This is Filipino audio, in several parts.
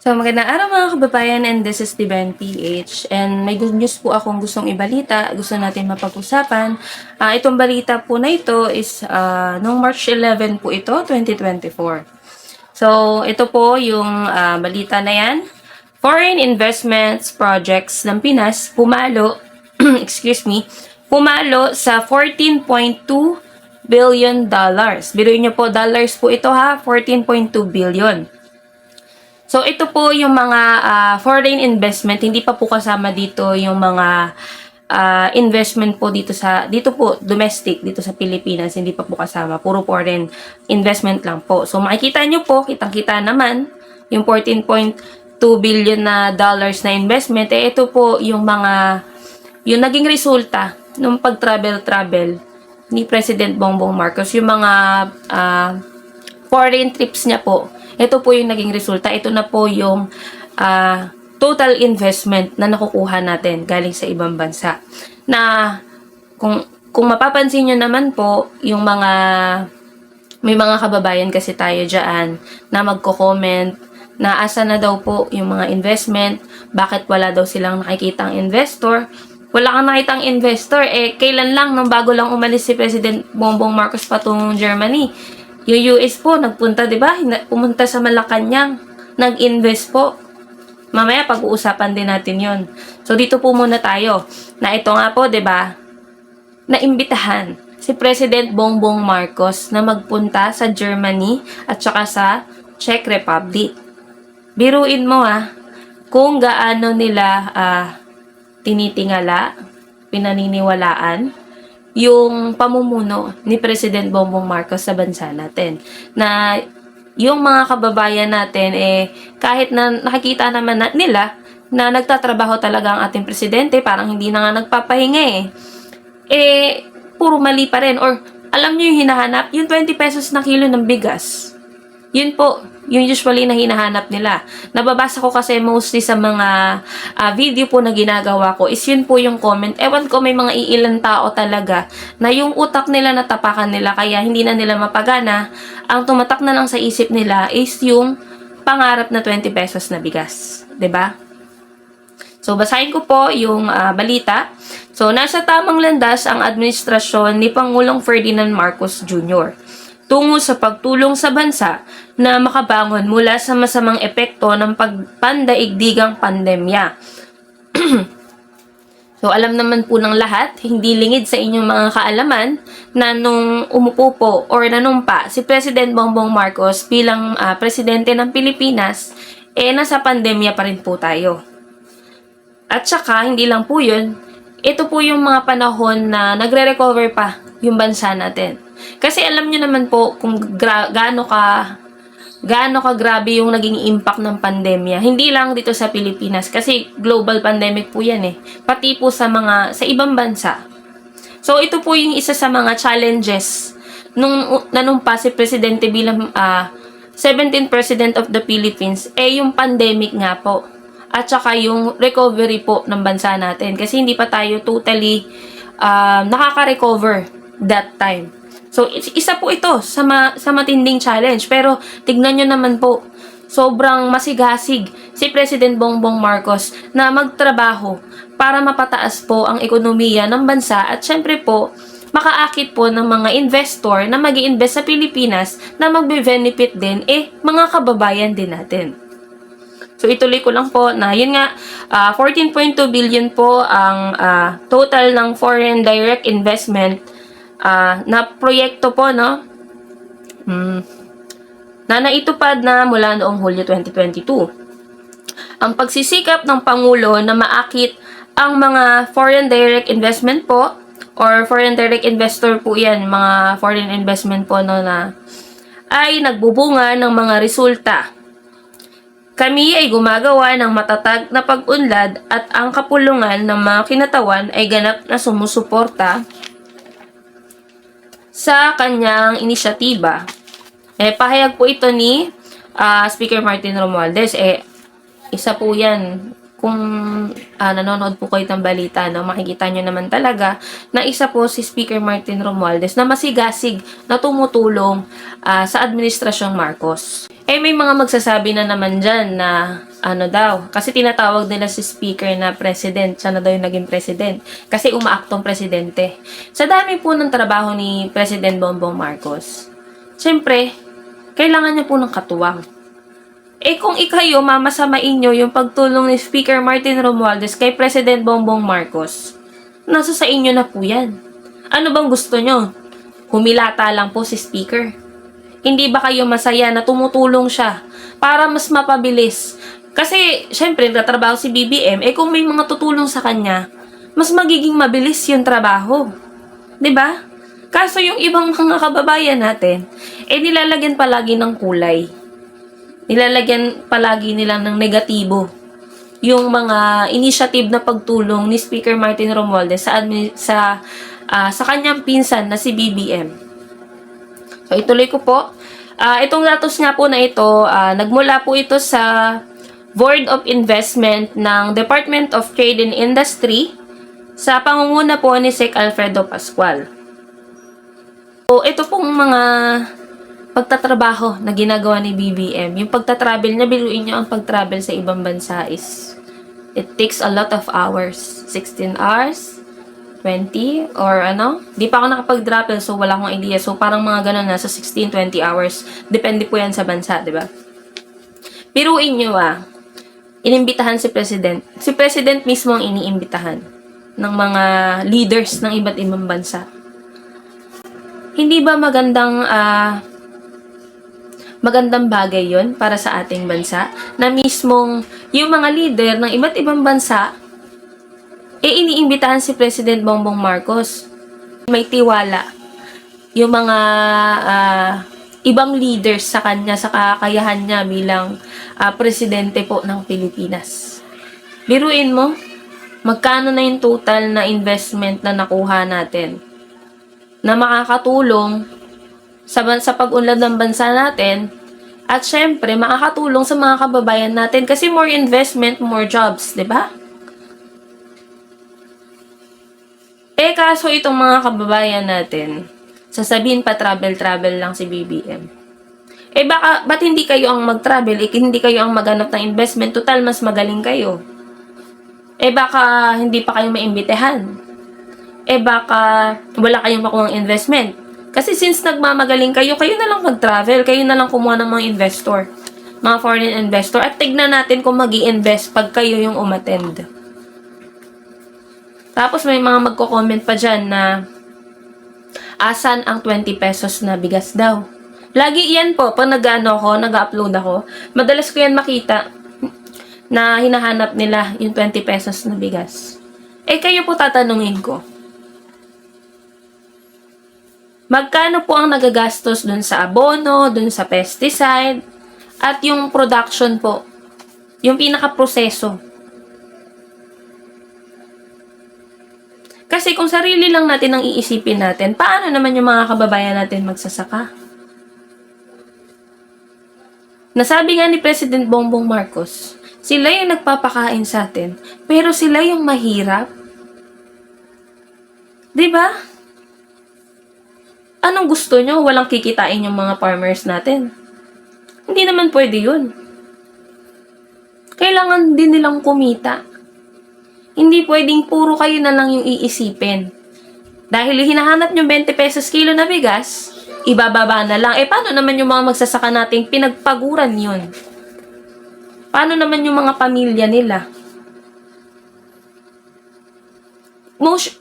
So, magandang araw mga kababayan, and this is Divan PH. And may good news po akong gustong ibalita, gusto natin mapag-usapan. Itong balita po na ito is noong March 11 po ito, 2024. So, ito po yung balita na yan. Foreign investments projects ng Pinas pumalo, excuse me, pumalo sa $14.2 billion. Biruin niyo po, dollars po ito ha, 14.2 billion. So, ito po yung mga foreign investment. Hindi pa po kasama dito yung mga investment po dito po, domestic, dito sa Pilipinas. Hindi pa po kasama. Puro foreign investment lang po. So, makikita nyo po, kitang-kita naman, yung 14.2 billion na dollars na investment. Ito po yung yung naging resulta ng pag-travel ni President Bongbong Marcos. Yung mga foreign trips niya po. Ito po yung naging resulta. Ito na po yung total investment na nakukuha natin galing sa ibang bansa. Na kung mapapansin nyo naman po, yung may mga kababayan kasi tayo dyan na magko-comment na asa na daw po yung mga investment, bakit wala daw silang nakikitang investor. Wala kang nakitang investor. Kailan lang, nung bago lang umalis si President Bongbong Marcos patungong Germany, yung US po, nagpunta, di ba? Pumunta sa Malacanang, nag-invest po. Mamaya, pag-uusapan din natin yon. So, dito po muna tayo. Na ito nga po, di ba? Naimbitahan si President Bongbong Marcos na magpunta sa Germany at saka sa Czech Republic. Biruin mo kung gaano nila tinitingala, pinaniniwalaan, yung pamumuno ni President Bongbong Marcos sa bansa natin. Na yung mga kababayan natin, kahit na nakikita naman nila na nagtatrabaho talaga ang ating presidente, parang hindi na nga nagpapahinga puro mali pa rin. Or, alam nyo yung hinahanap? Yung 20 pesos na kilo ng bigas. Yun po, yung usually na hinahanap nila. Nababasa ko kasi mostly sa mga video po na ginagawa ko is yun po yung comment. Ewan ko, may mga iilan tao talaga na yung utak nila natapakan nila kaya hindi na nila mapagana. Ang tumatak na lang sa isip nila is yung pangarap na 20 pesos na bigas. 'Di ba? So, basahin ko po yung balita. So, nasa tamang landas ang administrasyon ni Pangulong Ferdinand Marcos Jr. tungo sa pagtulong sa bansa na makabangon mula sa masamang epekto ng pandaigdigang pandemya. So, alam naman po ng lahat, hindi lingid sa inyong mga kaalaman na nung umupo po or nanumpa si President Bongbong Marcos bilang presidente ng Pilipinas, nasa pandemya pa rin po tayo. At saka, hindi lang po yun, ito po yung mga panahon na nagre-recover pa yung bansa natin. Kasi alam nyo naman po kung gaano ka grabe yung naging impact ng pandemya. Hindi lang dito sa Pilipinas kasi global pandemic po yan pati po sa ibang bansa. So ito po yung isa sa mga challenges nung nanumpa si Presidente bilang 17th President of the Philippines, yung pandemic nga po. At saka yung recovery po ng bansa natin. Kasi hindi pa tayo totally nakaka-recover that time. So, isa po ito sa matinding challenge. Pero, tignan nyo naman po, sobrang masigasig si President Bongbong Marcos na magtrabaho para mapataas po ang ekonomiya ng bansa at syempre po, makaakit po ng mga investor na mag-i-invest sa Pilipinas na magbe-benefit din, mga kababayan din natin. So, ituloy ko lang po na yun nga, 14.2 billion po ang total ng foreign direct investment na proyekto po, no? Na naitupad na mula noong Hulyo 2022. Ang pagsisikap ng Pangulo na maakit ang mga foreign direct investment po, or foreign direct investor po yan, mga foreign investment po, no, na ay nagbubunga ng mga resulta. Kami ay gumagawa ng matatag na pag-unlad at ang kapulungan ng mga kinatawan ay ganap na sumusuporta sa kanyang inisyatiba. Pahayag po ito ni Speaker Martin Romualdez. Isa po yan. Kung nanonood po kayo ng balita, no, makikita nyo naman talaga na isa po si Speaker Martin Romualdez na masigasig na tumutulong sa Administrasyong Marcos. May mga magsasabi na naman dyan na ano daw, kasi tinatawag nila si speaker na president, siya na daw yung naging president, kasi umaaktong presidente. Sa dami po ng trabaho ni President Bongbong Marcos, siyempre, kailangan niya po ng katuwang. Kung ikayo, mamasamain nyo yung pagtulong ni Speaker Martin Romualdez kay President Bongbong Marcos, nasa sa inyo na po yan. Ano bang gusto nyo? Humilata lang po si Speaker. Hindi ba kayo masaya na tumutulong siya para mas mapabilis? Kasi, syempre, nagtatrabaho si BBM, kung may mga tutulong sa kanya, mas magiging mabilis yung trabaho. 'Di ba? Kaso yung ibang mga kababayan natin, nilalagyan palagi ng kulay. Nilalagyan palagi nila ng negatibo yung mga initiative na pagtulong ni Speaker Martin Romualdez sa kanyang pinsan na si BBM. So, ituloy ko po. Itong datos nga po na ito, nagmula po ito sa Board of Investment ng Department of Trade and Industry sa pangunguna po ni Sec. Alfredo Pascual. So, ito pong mga pagtatrabaho na ginagawa ni BBM. Yung pagtatravel niya, biluin niyo ang pagtravel sa ibang bansa is it takes a lot of hours. 16 hours, 20, or ano. Di pa ako nakapag-travel, so wala akong idea. So, parang mga ganun na, sa 16, 20 hours. Depende po yan sa bansa, di ba? Biruin niyo inimbitahan si President. Si President mismo ang iniimbitahan ng mga leaders ng iba't ibang bansa. Hindi ba magandang bagay yon para sa ating bansa na mismong yung mga leader ng iba't ibang bansa iniimbitahan si President Bongbong Marcos? May tiwala yung mga ibang leaders sa kanya, sa kakayahan niya bilang presidente po ng Pilipinas. Biruin mo, magkano na yung total na investment na nakuha natin na makakatulong sa pag-unlad ng bansa natin, at syempre, makakatulong sa mga kababayan natin kasi more investment, more jobs, di ba? Kaso itong mga kababayan natin, sasabihin pa travel lang si BBM. Ba't hindi kayo ang mag-travel? Hindi kayo ang maghanap ng investment, total mas magaling kayo. Baka hindi pa kayo maimbitehan. Baka wala kayong makuhang investment. Kasi since nagmamagaling kayo, kayo na lang mag-travel, kayo na lang kumuha ng mga investor, mga foreign investor, at tignan natin kung mag-i-invest pag kayo yung umattend. Tapos may mga magko-comment pa dyan na asan ang 20 pesos na bigas daw. Lagi yan po, pag nag-upload ako, madalas ko yan makita na hinahanap nila yung 20 pesos na bigas. Kayo po tatanungin ko, magkano po ang nagagastos dun sa abono, dun sa pesticide, at yung production po, yung pinaka-proseso. Kasi kung sarili lang natin ang iisipin natin, paano naman yung mga kababayan natin magsasaka? Nasabi nga ni President Bongbong Marcos, sila yung nagpapakain sa atin, pero sila yung mahirap. Diba? Anong gusto nyo? Walang kikitain yung mga farmers natin. Hindi naman pwede yun. Kailangan din nilang kumita. Hindi pwedeng puro kayo na lang yung iisipin. Dahil hinahanap nyo 20 pesos kilo na bigas, ibababa na lang. Paano naman yung mga magsasaka nating pinagpaguran yun? Paano naman yung mga pamilya nila?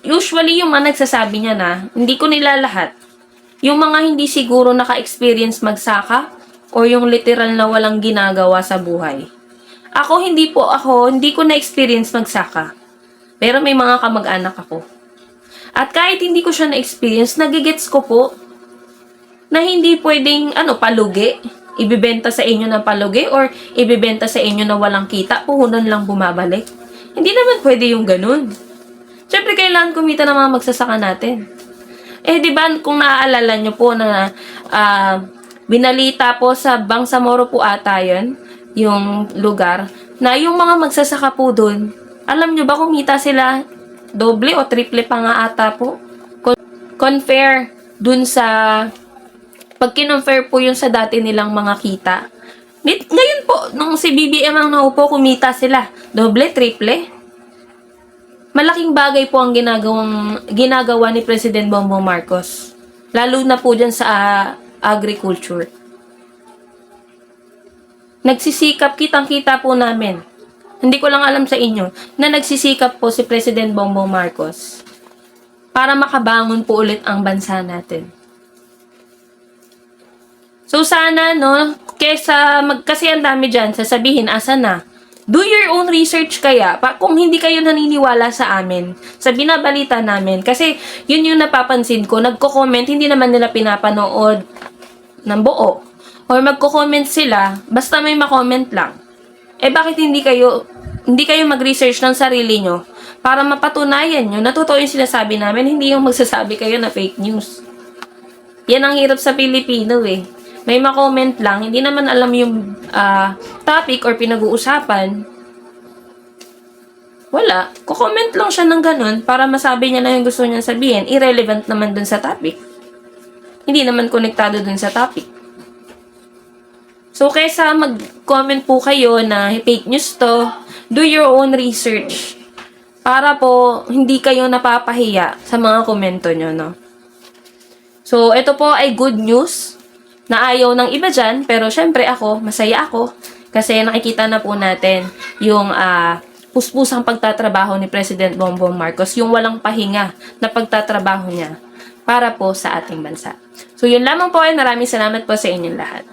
Usually yung mga nagsasabi niya na, hindi ko nila lahat. Yung mga hindi siguro naka-experience magsaka o yung literal na walang ginagawa sa buhay. Hindi ko na-experience magsaka. Pero may mga kamag-anak ako. At kahit hindi ko siya na-experience, nagigets ko po na hindi pwedeng palugi. Ibibenta sa inyo ng palugi or ibibenta sa inyo na walang kita, puhunan lang bumabalik. Hindi naman pwede yung ganun. Siyempre, kailangan kumita ng mga magsasaka natin. Di ba, kung naaalala nyo po na binalita po sa Bangsamoro po ata yun, yung lugar, na yung mga magsasaka po dun, alam nyo ba kumita sila doble o triple pa nga ata po? Compare dun sa, pag kinonfare po yun sa dati nilang mga kita, ngayon po, nung si BBM ang naupo, kumita sila. Doble, triple. Malaking bagay po ang ginagawa ni President Bongbong Marcos. Lalo na po dyan sa agriculture. Nagsisikap, kitang-kita po namin. Hindi ko lang alam sa inyo na nagsisikap po si President Bongbong Marcos para makabangon po ulit ang bansa natin. So sana, no, kasi ang dami dyan, sasabihin, asa na? Do your own research kaya, kung hindi kayo naniniwala sa amin, sa binabalita namin. Kasi yun yung napapansin ko, nagko-comment, hindi naman nila pinapanood ng buo. Or magko-comment sila, basta may ma-comment lang. Bakit hindi kayo mag-research ng sarili nyo para mapatunayan nyo na totoo yung sinasabi namin, hindi yung magsasabi kayo na fake news. Yan ang hirap sa Pilipino May ma-comment lang, hindi naman alam yung topic or pinag-uusapan. Wala. Ko-comment lang siya ng ganun para masabi niya na yung gusto niya sabihin. Irrelevant naman dun sa topic. Hindi naman konektado dun sa topic. So, kaysa mag-comment po kayo na fake news to, do your own research. Para po, hindi kayo napapahiya sa mga komento nyo, no? So, ito po ay good news na ayaw ng iba dyan, pero syempre masaya ako, kasi nakikita na po natin yung puspusang pagtatrabaho ni President Bongbong Marcos, yung walang pahinga na pagtatrabaho niya para po sa ating bansa. So, yun lamang po ay maraming salamat po sa inyong lahat.